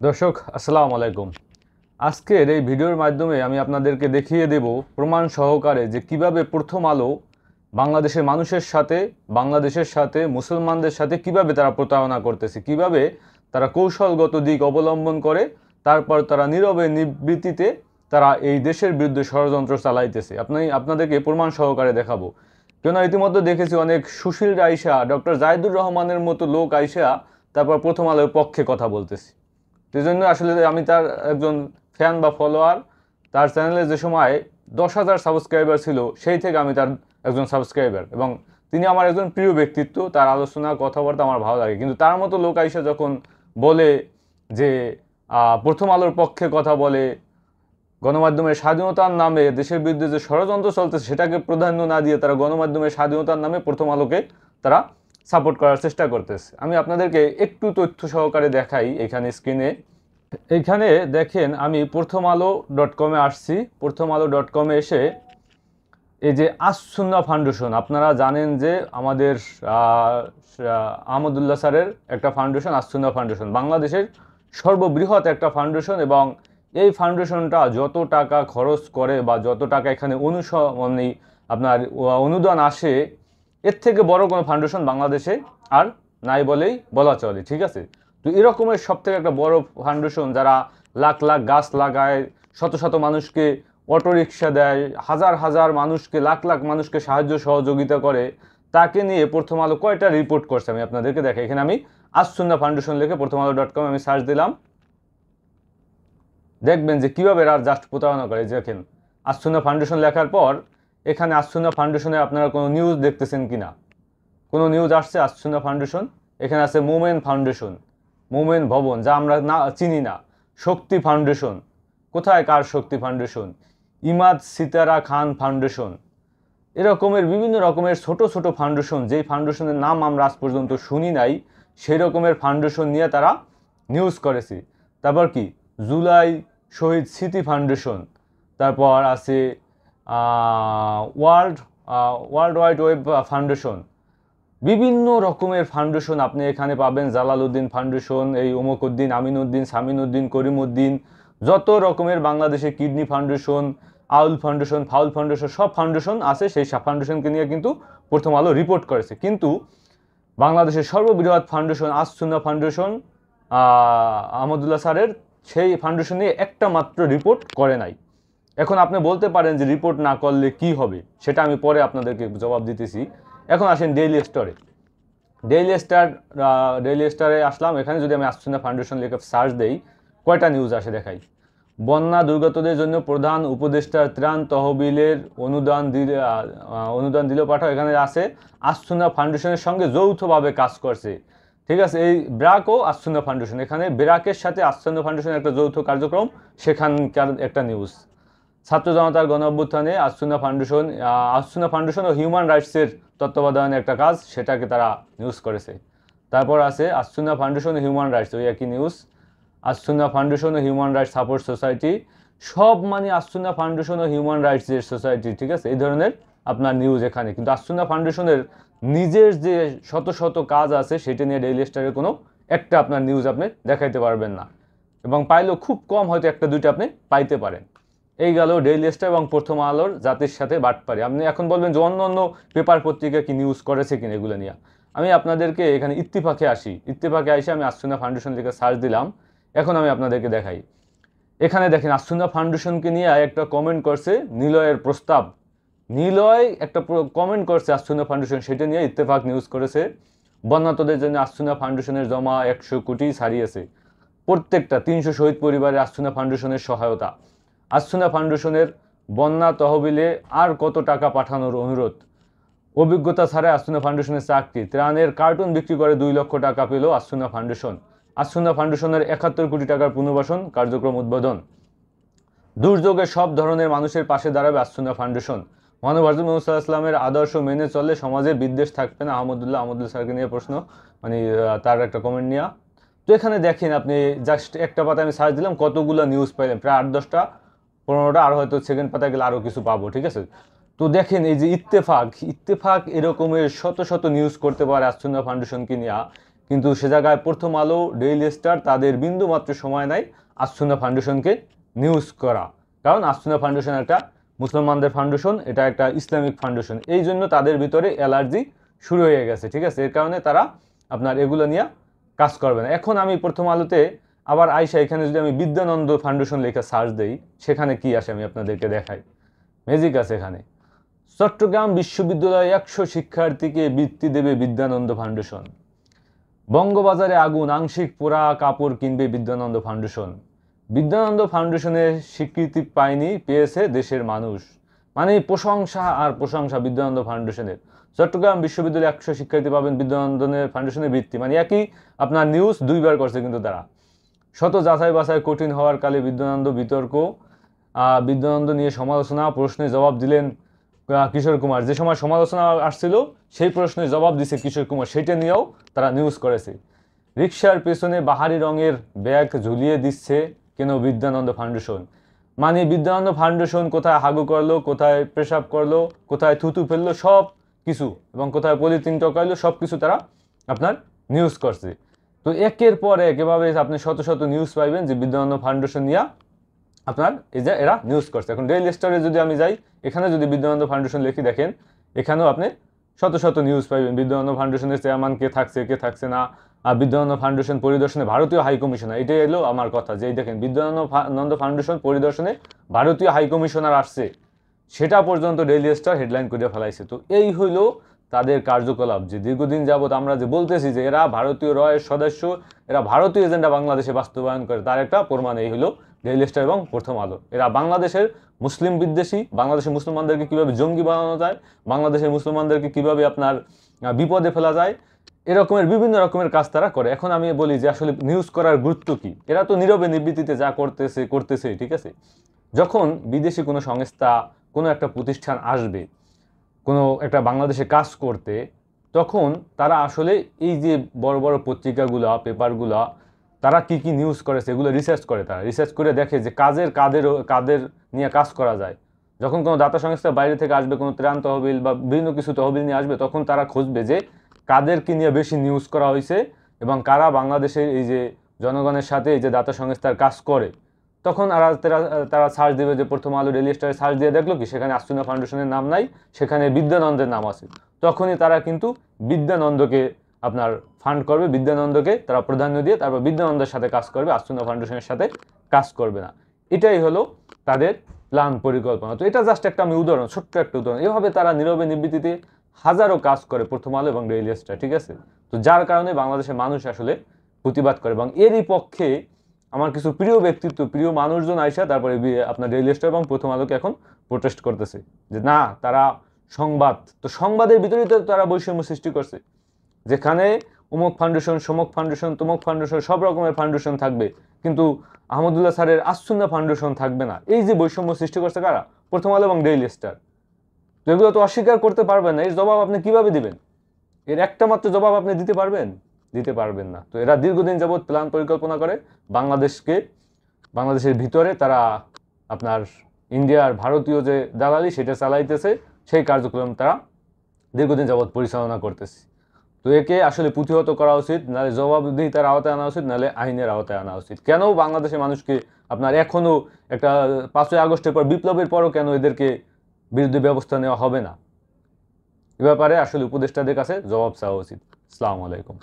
দর্শক আসসালামু আলাইকুম। আজকের এই ভিডিওর মাধ্যমে আমি আপনাদেরকে দেখিয়ে দেব প্রমাণ সহকারে যে কিভাবে প্রথম আলো বাংলাদেশের মানুষের সাথে, বাংলাদেশের সাথে, মুসলমানদের সাথে কিভাবে তারা প্রতারণা করতেছে, কিভাবে তারা কৌশলগত দিক অবলম্বন করে তারপর তারা নীরবে নিবৃত্তিতে তারা এই দেশের বিরুদ্ধে ষড়যন্ত্র চালাইতেছে। আপনাদেরকে প্রমাণ সহকারে দেখাবো। কেন ইতিমধ্যে দেখেছি অনেক সুশীল আইসা, ডক্টর জাহিদুর রহমানের মতো লোক আইসা তারপর প্রথম আলোর পক্ষে কথা বলতেছে। সেই জন্য আসলে আমি তার একজন ফ্যান বা ফলোয়ার। তার চ্যানেলে যে সময় 10,000 সাবস্ক্রাইবার ছিল সেই থেকে আমি তার একজন সাবস্ক্রাইবার, এবং তিনি আমার একজন প্রিয় ব্যক্তিত্ব। তার আলোচনা কথাবার্তা আমার ভালো লাগে, কিন্তু তার মতো লোক আইসা যখন বলে যে প্রথম আলোর পক্ষে কথা বলে, গণমাধ্যমের স্বাধীনতার নামে দেশের বিরুদ্ধে যে ষড়যন্ত্র চলতেছে সেটাকে প্রাধান্য না দিয়ে তারা গণমাধ্যমের স্বাধীনতার নামে প্রথম আলোকে তারা সাপোর্ট করার চেষ্টা করতেছে। আমি আপনাদেরকে একটু তথ্য সহকারে দেখাই এখানে স্ক্রিনে। এইখানে দেখেন আমি প্রথম আলো .com-এ আসছি। প্রথম আলো .com-এ এসে এই যে আসসুন্নাহ ফাউন্ডেশন, আপনারা জানেন যে আমাদের আহমদুল্লাহ স্যারের একটা ফাউন্ডেশন, আসসুন্নাহ ফাউন্ডেশন বাংলাদেশের সর্ববৃহৎ একটা ফাউন্ডেশন, এবং এই ফাউন্ডেশনটা যত টাকা খরচ করে বা যত টাকা এখানে মানে আপনার অনুদান আসে, এর থেকে বড় কোনো ফাউন্ডেশন বাংলাদেশে আর নাই বলেই বলা চলে, ঠিক আছে? তো এরকমের সব থেকে একটা বড় ফাউন্ডেশন, যারা লাখ লাখ গাছ লাগায়, শত শত মানুষকে অটোরিকশা দেয়, হাজার হাজার মানুষকে, লাখ লাখ মানুষকে সাহায্য সহযোগিতা করে, তাকে নিয়ে প্রথম আলো কয়টা রিপোর্ট করছে আমি আপনাদেরকে দেখাই। এখানে আমি আসসুন্নাহ ফাউন্ডেশন লিখে প্রথম আলো .com আমি সার্চ দিলাম, দেখবেন যে কীভাবে এরা জাস্ট প্রতারণা করে। দেখেন আসসুন্নাহ ফাউন্ডেশন লেখার পর এখানে আসসুন্নাহ ফাউন্ডেশনে আপনারা কোনো নিউজ দেখতেছেন কিনা, কোনো নিউজ আসছে আসসুন্নাহ ফাউন্ডেশন? এখানে আছে মোমেন ফাউন্ডেশন, মোমেন ভবন, যা আমরা না চিনি না। শক্তি ফাউন্ডেশন, কোথায় কার শক্তি ফাউন্ডেশন? ইমাদ সিতারা খান ফাউন্ডেশন, এরকমের বিভিন্ন রকমের ছোট ছোট ফাউন্ডেশন, যেই ফাউন্ডেশনের নাম আমরা আজ পর্যন্ত শুনি নাই, সেই রকমের ফাউন্ডেশন নিয়ে তারা নিউজ করেছে। তারপর কি জুলাই শহীদ স্মৃতি ফাউন্ডেশন, তারপর আছে world world wide web foundation, বিভিন্ন রকমের ফাউন্ডেশন আপনি এখানে পাবেন। জালালউদ্দিন ফাউন্ডেশন, এই ওমকউদ্দিন, আমিনউদ্দিন, সামিনউদ্দিন, করিমউদ্দিন, যত রকমের বাংলাদেশে কিডনি ফাউন্ডেশন, আউল ফাউন্ডেশন, ফাউল ফাউন্ডেশন, সব ফাউন্ডেশন আছে। সেই সব ফাউন্ডেশনকে নিয়ে কিন্তু প্রথম আলো রিপোর্ট করেছে, কিন্তু বাংলাদেশের সর্ববৃহৎ ফাউন্ডেশন আসসুন্নাহ ফাউন্ডেশন, আহমদুল্লাহ স্যারের, সেই ফাউন্ডেশন নিয়ে একটা মাত্র রিপোর্ট করে নাই। এখন আপনি বলতে পারেন যে রিপোর্ট না করলে কি হবে, সেটা আমি পরে আপনাদেরকে জবাব দিতেছি। এখন আসেন ডেইলি স্টারে। ডেইলি স্টারে আসলাম। এখানে যদি আমি আসসুন্নাহ ফাউন্ডেশন লিখে সার্চ দেই, কয়টা নিউজ আসে দেখাই। বন্যা দুর্গতদের জন্য প্রধান উপদেষ্টার ত্রাণ তহবিলের অনুদান দিল পাঠাও। এখানে আছে আসসুন্নাহ ফাউন্ডেশনের সঙ্গে যৌথভাবে কাজ করছে, ঠিক আছে? এই ব্র্যাক ও আসসুন্নাহ ফাউন্ডেশন, এখানে ব্র্যাকের সাথে আসসুন্নাহ ফাউন্ডেশনের একটা যৌথ কার্যক্রম, সেখানকার একটা নিউজ। ছাত্র জনতার গণ অভ্যুত্থানে আসসুন্নাহ ফাউন্ডেশন ও হিউম্যান রাইটসের তত্ত্বাবধানে একটা কাজ, সেটাকে তারা নিউজ করেছে। তারপর আছে আসসুন্নাহ ফাউন্ডেশন ও হিউম্যান রাইটস, ওই একই নিউজ। আসসুন্নাহ ফাউন্ডেশন ও হিউম্যান রাইটস সাপোর্ট সোসাইটি, সব মানে আসসুন্নাহ ফাউন্ডেশন ও হিউম্যান রাইটসের সোসাইটি, ঠিক আছে? এই ধরনের আপনার নিউজ এখানে। কিন্তু আসসুন্নাহ ফাউন্ডেশনের নিজের যে শত শত কাজ আছে সেটা নিয়ে ডেইলি স্টারের কোনো একটা আপনার নিউজ আপনি দেখাইতে পারবেন না, এবং পাইলেও খুব কম, হয়তো একটা দুইটা আপনি পাইতে পারেন। এই গেল ডেইলি স্টার এবং প্রথম আলোর জাতির সাথে বাটপারি। আপনি এখন বলবেন যে অন্য অন্য পেপার পত্রিকা কি নিউজ করেছে কিনা এগুলো নিয়ে। আমি আপনাদেরকে এখানে ইত্তেফাকে আসি। ইত্তেফাকে এসে আমি আসসুন্নাহ ফাউন্ডেশন লিখে সার্চ দিলাম। এখন আমি আপনাদেরকে দেখাই। এখানে দেখেন আসসুন্নাহ ফাউন্ডেশনকে নিয়ে একটা কমেন্ট করছে নিলয়ের প্রস্তাব। নিলয় একটা কমেন্ট করছে আসসুন্নাহ ফাউন্ডেশন, সেটা নিয়ে ইত্তেফাক নিউজ করেছে। বন্যাতদের জন্য আসসুন্নাহ ফাউন্ডেশনের জমা 100 কোটি ছাড়িয়েছে। প্রত্যেকটা 300 শহীদ পরিবারে আসসুন্নাহ ফাউন্ডেশনের সহায়তা। আসসুন্নাহ ফাউন্ডেশনের বন্যা তহবিলে আর কত টাকা পাঠানোর অনুরোধ। অভিজ্ঞতা ছাড়াই আসসুন্নাহ ফাউন্ডেশনের চাকরি। ত্রাণের কার্টুন বিক্রি করে 2 লক্ষ টাকা পেল আসসুন্নাহ ফাউন্ডেশন। আসসুন্নাহ ফাউন্ডেশনের 71 কোটি টাকার পুনর্বাসন কার্যক্রম উদ্বোধন। দুর্যোগে সব ধরনের মানুষের পাশে দাঁড়াবে আসসুন্নাহ ফাউন্ডেশন। মহানবী হযরত মুহাম্মদ সাল্লাল্লাহু আলাইহি ওয়াসাল্লামের আদর্শ মেনে চললে সমাজে বিদ্বেষ থাকবে না। আহমদুল্লাহ স্যারকে নিয়ে প্রশ্ন, মানে তার একটা কমেন্ট নিয়ে। তো এখানে দেখেন আপনি জাস্ট একটা পাতা আমি সার্চ দিলাম, কতগুলো নিউজ পাইলাম, প্রায় 8-10টা 15টা, আর হয়তো সেকেন্ড পাতা গেলে আরও কিছু পাবো, ঠিক আছে? তো দেখেন এই যে ইত্তেফাক এরকমের শত শত নিউজ করতে পারে আসসুন্নাহ ফাউন্ডেশনকে নিয়ে, কিন্তু সে জায়গায় প্রথম আলো, ডেইলি স্টার তাদের বিন্দুমাত্র সময় নাই আসসুন্নাহ ফাউন্ডেশনকে নিউজ করা। কারণ আসসুন্নাহ ফাউন্ডেশন একটা মুসলমানদের ফাউন্ডেশন, এটা একটা ইসলামিক ফাউন্ডেশন, এই জন্য তাদের ভিতরে অ্যালার্জি শুরু হয়ে গেছে, ঠিক আছে। এর কারণে তারা আপনার এগুলো নিয়ে কাজ করবে না। এখন আমি প্রথম আলোতে আবার আইসা এখানে যদি আমি বিদ্যানন্দ ফাউন্ডেশন লেখা সার্চ দেই, সেখানে কি আসে আমি আপনাদেরকে দেখাই। ম্যাজিক আছে এখানে। চট্টগ্রাম বিশ্ববিদ্যালয়ে 100 শিক্ষার্থীকে বৃত্তি দেবে বিদ্যানন্দ ফাউন্ডেশন। বঙ্গবাজারে আগুন, আংশিক পোড়া কাপড় কিনবে বিদ্যানন্দ ফাউন্ডেশন। বিদ্যানন্দ ফাউন্ডেশনের স্বীকৃতি পেয়েছে দেশের মানুষ। মানে প্রশংসা আর প্রশংসা বিদ্যানন্দ ফাউন্ডেশনের। চট্টগ্রাম বিশ্ববিদ্যালয়ে 100 শিক্ষার্থী পাবেন বিদ্যানন্দের ফাউন্ডেশনের বৃত্তি। মানে একই আপনার নিউজ দুইবার করছে কিন্তু তারা। শত যাচাই বাছাই কঠিন হওয়ার কালে বিদ্যানন্দ বিতর্ক, বিদ্যানন্দ নিয়ে সমালোচনা, প্রশ্নে জবাব দিলেন কিশোর কুমার। যে সময় সমালোচনা আসছিল সেই প্রশ্নের জবাব দিছে কিশোর কুমার, সেটা নিয়েও তারা নিউজ করেছে। রিকশার পেছনে বাহারি রঙের ব্যাগ ঝুলিয়ে দিচ্ছে কেন বিদ্যানন্দ ফাউন্ডেশন। মানে বিদ্যানন্দ ফাউন্ডেশন কোথায় হাগু করলো, কোথায় পেশাব করলো, কোথায় থুতু ফেললো, সব কিছু, এবং কোথায় পলিথিন টকাইলো, সব কিছু তারা আপনার নিউজ করছে। তো একের পর এক এভাবে আপনি শত শত নিউজ পাইবেন যে বিদ্যানন্দ ফাউন্ডেশন নিয়ে আপনার এই যে এরা নিউজ করছে। এখন ডেইলি স্টারে যদি আমি যাই, এখানে যদি বিদ্যানন্দ ফাউন্ডেশন লিখি দেখেন, এখানেও আপনি শত শত নিউজ পাইবেন। বিদ্যানন্দ ফাউন্ডেশনের চেয়ারম্যান কে থাকছে, কে থাকছে না, আর বিদ্যানন্দ ফাউন্ডেশন পরিদর্শনে ভারতীয় হাইকমিশনার, এটাই এলো আমার কথা যে এই দেখেন বিদ্যানন্দ ফাউন্ডেশন পরিদর্শনে ভারতীয় হাইকমিশনার আসছে, সেটা পর্যন্ত ডেইলি স্টার হেডলাইন করে ফেলাইছে। তো এই হইল তাদের কার্যকলাপ, যে দীর্ঘদিন যাবত আমরা যে বলতেছি যে এরা ভারতীয় রয়ের সদস্য, এরা ভারতীয় এজেন্ডা বাংলাদেশে বাস্তবায়ন করে, তার একটা প্রমাণ এই হলো ডেইলি স্টার এবং প্রথম আলো। এরা বাংলাদেশের মুসলিম বিদ্বেষী, বাংলাদেশের মুসলমানদেরকে কীভাবে জঙ্গি বানানো যায়, বাংলাদেশের মুসলমানদেরকে কীভাবে আপনার বিপদে ফেলা যায়, এরকমের বিভিন্ন রকমের কাজ তারা করে। এখন আমি বলি যে আসলে নিউজ করার গুরুত্ব কী। এরা তো নীরবে নিবৃত্তিতে যা করতেছে, ঠিক আছে। যখন বিদেশি কোনো সংস্থা, কোনো একটা প্রতিষ্ঠান আসবে কোনো একটা বাংলাদেশে কাজ করতে, তখন তারা আসলে এই যে বড় বড় পত্রিকাগুলা, পেপারগুলা, তারা কি কি নিউজ করে সেগুলো রিসার্চ করে। তারা রিসার্চ করে দেখে যে কাদের নিয়ে কাজ করা যায়। যখন কোনো দাতা সংস্থা বাইরে থেকে আসবে, কোনো ত্রাণ তহবিল বা বিভিন্ন কিছু তহবিল নিয়ে আসবে, তখন তারা খুঁজবে যে কাদেরকে নিয়ে বেশি নিউজ করা হয়েছে এবং কারা বাংলাদেশের এই যে জনগণের সাথে এই যে দাতা সংস্থার কাজ করে। তখন তারা সার্চ দেবে যে প্রথম আলো, ডেইলি স্টারে সার্চ দিয়ে দেখলো কি সেখানে আসসুন্নাহ ফাউন্ডেশনের নাম নাই, সেখানে বিদ্যানন্দের নাম আছে। তখনই তারা কিন্তু বিদ্যানন্দকে আপনার ফান্ড করবে, বিদ্যানন্দকে তারা প্রাধান্য দিয়ে তারপর বিদ্যানন্দের সাথে কাজ করবে, আসসুন্নাহ ফাউন্ডেশনের সাথে কাজ করবে না। এটাই হলো তাদের প্ল্যান, পরিকল্পনা। তো এটা জাস্ট একটা আমি উদাহরণ, ছোট্ট একটা উদাহরণ। এভাবে তারা নীরবে নিবৃত্তিতে হাজারো কাজ করে প্রথম আলো এবং ডেইলি স্টার, ঠিক আছে। তো যার কারণে বাংলাদেশের মানুষ আসলে প্রতিবাদ করে, এবং এরই পক্ষে আমার কিছু প্রিয় ব্যক্তিত্ব, প্রিয় মানুষজন আইসা তারপরে আপনার ডেইলি স্টার এবং প্রথম আলোকে এখন প্রোটেস্ট করতেছে যে না, তারা সংবাদ, তো সংবাদের ভিতরেই তো তারা বৈষম্য সৃষ্টি করছে, যেখানে অমুক ফাউন্ডেশন, সমক ফাউন্ডেশন, তমুক ফাউন্ডেশন, সব রকমের ফাউন্ডেশন থাকবে, কিন্তু আহমদুল্লাহ স্যারের আসসুন্নাহ ফাউন্ডেশন থাকবে না। এই যে বৈষম্য সৃষ্টি করছে কারা? প্রথম আলো এবং ডেইলি স্টার। তো এগুলো তো অস্বীকার করতে পারবেন না। এর জবাব আপনি কিভাবে দিবেন? এর একটা মাত্র জবাব আপনি দিতে পারবেন না। তো এরা দীর্ঘদিন যাবৎ প্ল্যান পরিকল্পনা করে বাংলাদেশের ভিতরে তারা আপনার ইন্ডিয়ার ভারতীয় যে দালালি সেটা চালাইতেছে, সেই কার্যক্রম তারা দীর্ঘদিন যাবৎ পরিচালনা করতেছে। তো একে আসলে প্রতিহত করা উচিত, নাহলে জবাবদিহিতার আওতায় আনা উচিত, নাহলে আইনের আওতায় আনা উচিত। কেন বাংলাদেশের মানুষকে আপনার এখনও একটা 5ই আগস্টের পর, বিপ্লবের পরও কেন এদেরকে বিরুদ্ধে ব্যবস্থা নেওয়া হবে না? এ ব্যাপারে আসলে উপদেষ্টাদের কাছে জবাব চাওয়া উচিত। আসসালামু আলাইকুম।